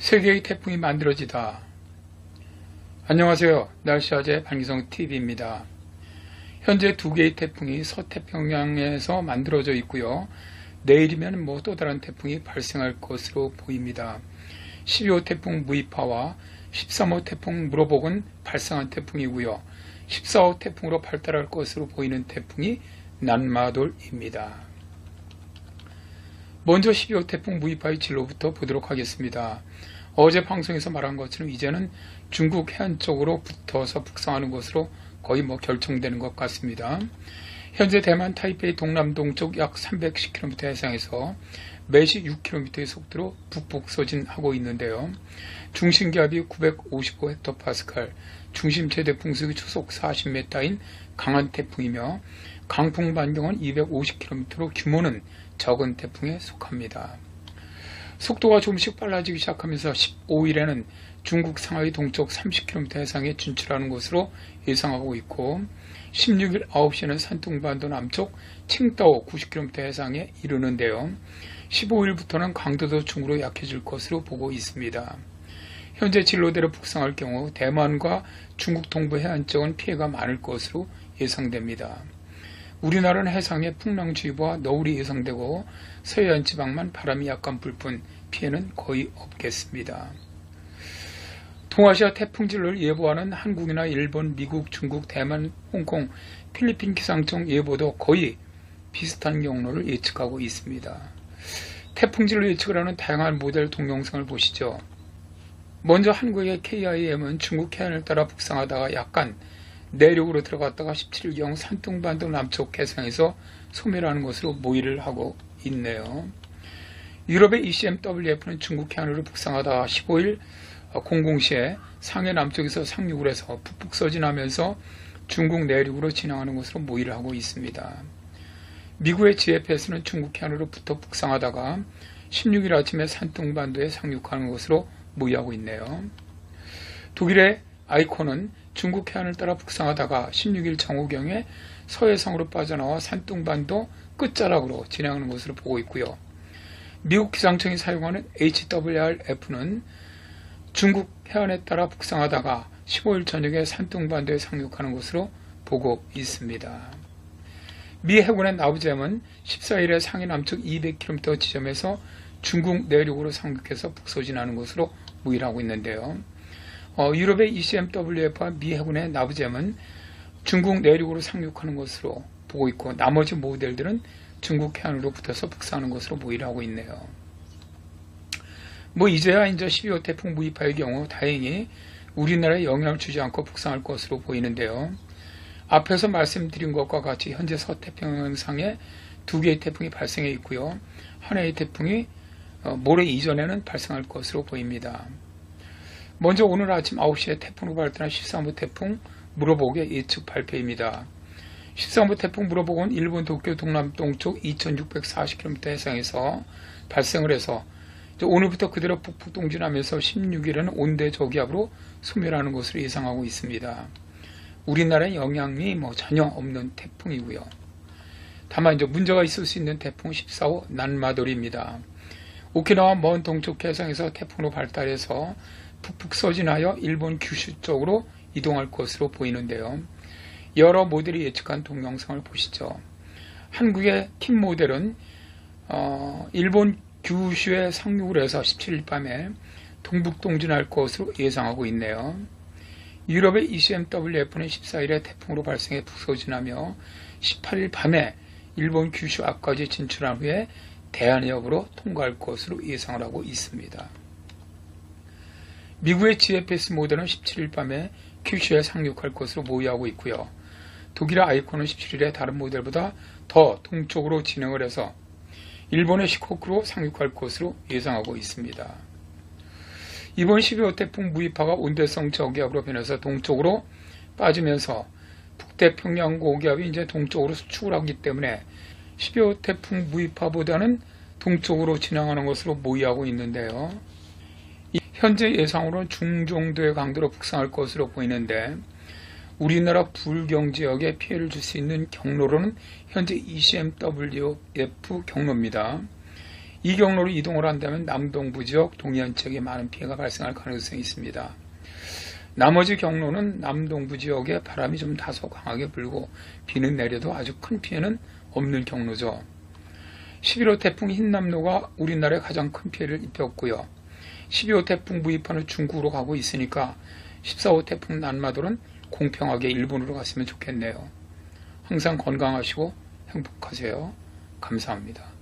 세계의 태풍이 만들어지다. 안녕하세요. 날씨화재 박기성TV입니다. 현재 두 개의 태풍이 서태평양에서 만들어져 있고요. 내일이면 또 다른 태풍이 발생할 것으로 보입니다. 12호 태풍 무이파와 13호 태풍 무로복은 발생한 태풍이고요. 14호 태풍으로 발달할 것으로 보이는 태풍이 난마돌입니다. 먼저 12호 태풍 무이파의 진로부터 보도록 하겠습니다. 어제 방송에서 말한 것처럼 이제는 중국 해안 쪽으로 붙어서 북상하는 것으로 거의 결정되는 것 같습니다. 현재 대만 타이페이 동남동쪽 약 310km 해상에서 매시 6km의 속도로 북북서진하고 있는데요. 중심기압이 955헥토파스칼, 중심 최대 풍속이 초속 40m인 강한 태풍이며 강풍 반경은 250km로 규모는 적은 태풍에 속합니다. 속도가 조금씩 빨라지기 시작하면서 15일에는 중국 상하이 동쪽 30km 해상에 진출하는 것으로 예상하고 있고 16일 9시에는 산둥반도 남쪽 칭다오 90km 해상에 이르는데요. 15일부터는 강도도 중으로 약해질 것으로 보고 있습니다. 현재 진로대로 북상할 경우 대만과 중국 동부 해안 쪽은 피해가 많을 것으로 예상됩니다. 우리나라는 해상에 풍랑주의보와 너울이 예상되고 서해안 지방만 바람이 약간 불 뿐 피해는 거의 없겠습니다. 동아시아 태풍진로를 예보하는 한국이나 일본, 미국, 중국, 대만, 홍콩, 필리핀 기상청 예보도 거의 비슷한 경로를 예측하고 있습니다. 태풍진로 예측을 하는 다양한 모델 동영상을 보시죠. 먼저 한국의 KIM은 중국 해안을 따라 북상하다가 약간 내륙으로 들어갔다가 17일경 산둥반도 남쪽 해상에서 소멸하는 것으로 모의를 하고 있네요. 유럽의 ECMWF는 중국 해안으로 북상하다가 15일 00시에 상해 남쪽에서 상륙을 해서 북북서진하면서 중국 내륙으로 진행하는 것으로 모의를 하고 있습니다. 미국의 GFS는 중국 해안으로 붙어 북상하다가 16일 아침에 산둥반도에 상륙하는 것으로 모의하고 있네요. 독일의 아이콘은 중국 해안을 따라 북상하다가 16일 정오경에 서해상으로 빠져나와 산둥반도 끝자락으로 진행하는 것으로 보고 있고요. 미국 기상청이 사용하는 HWRF는 중국 해안에 따라 북상하다가 15일 저녁에 산둥반도에 상륙하는 것으로 보고 있습니다. 미 해군의 나부잼은 14일에 상해 남쪽 200km 지점에서 중국 내륙으로 상륙해서 북서진하는 것으로 모의를 하고 있는데요. 유럽의 ECMWF와 미 해군의 나부잼은 중국 내륙으로 상륙하는 것으로 보고 있고 나머지 모델들은 중국 해안으로 붙어서 북상하는 것으로 모의를 하고 있네요. 이제야 12호 태풍 무이파의 경우 다행히 우리나라에 영향을 주지 않고 북상할 것으로 보이는데요. 앞에서 말씀드린 것과 같이 현재 서태평양상에 두 개의 태풍이 발생해 있고요. 하나의 태풍이 모레 이전에는 발생할 것으로 보입니다. 먼저 오늘 아침 9시에 태풍으로 발달한 13호 태풍 무로복의 예측 발표입니다. 13호 태풍 무로복은 일본 도쿄 동남동쪽 2640km 해상에서 발생을 해서 오늘부터 그대로 북북 동진하면서 16일에는 온대 저기압으로 소멸하는 것으로 예상하고 있습니다. 우리나라에 영향이 전혀 없는 태풍이고요. 다만 문제가 있을 수 있는 태풍 14호 난마돌입니다. 오키나와 먼 동쪽 해상에서 태풍으로 발달해서 북북 서진하여 일본 규슈 쪽으로 이동할 것으로 보이는데요. 여러 모델이 예측한 동영상을 보시죠. 한국의 킴 모델은 일본 규슈에 상륙을 해서 17일 밤에 동북 동진할 것으로 예상하고 있네요. 유럽의 ECMWF는 14일에 태풍으로 발생해 북서진하며 18일 밤에 일본 규슈 앞까지 진출한 후에 대한해협으로 통과할 것으로 예상을 하고 있습니다. 미국의 GFS 모델은 17일 밤에 규슈에 상륙할 것으로 모의하고 있고요. 독일의 아이콘은 17일에 다른 모델보다 더 동쪽으로 진행을 해서 일본의 시코쿠로 상륙할 것으로 예상하고 있습니다. 이번 12호 태풍 무이파가 온대성 저기압으로 변해서 동쪽으로 빠지면서 북태평양 고기압이 이제 동쪽으로 수축을 하기 때문에 12호 태풍 무이파보다는 동쪽으로 진행하는 것으로 모의하고 있는데요. 현재 예상으로는 중정도의 강도로 북상할 것으로 보이는데 우리나라 불경 지역에 피해를 줄 수 있는 경로로는 현재 ECMWF 경로입니다. 이 경로로 이동을 한다면 남동부 지역, 동해안 지역에 많은 피해가 발생할 가능성이 있습니다. 나머지 경로는 남동부 지역에 바람이 좀 다소 강하게 불고 비는 내려도 아주 큰 피해는 없는 경로죠. 11호 태풍 흰남노가 우리나라에 가장 큰 피해를 입혔고요. 12호 태풍 무이파는 중국으로 가고 있으니까 14호 태풍 난마돌은 공평하게 일본으로 갔으면 좋겠네요. 항상 건강하시고 행복하세요. 감사합니다.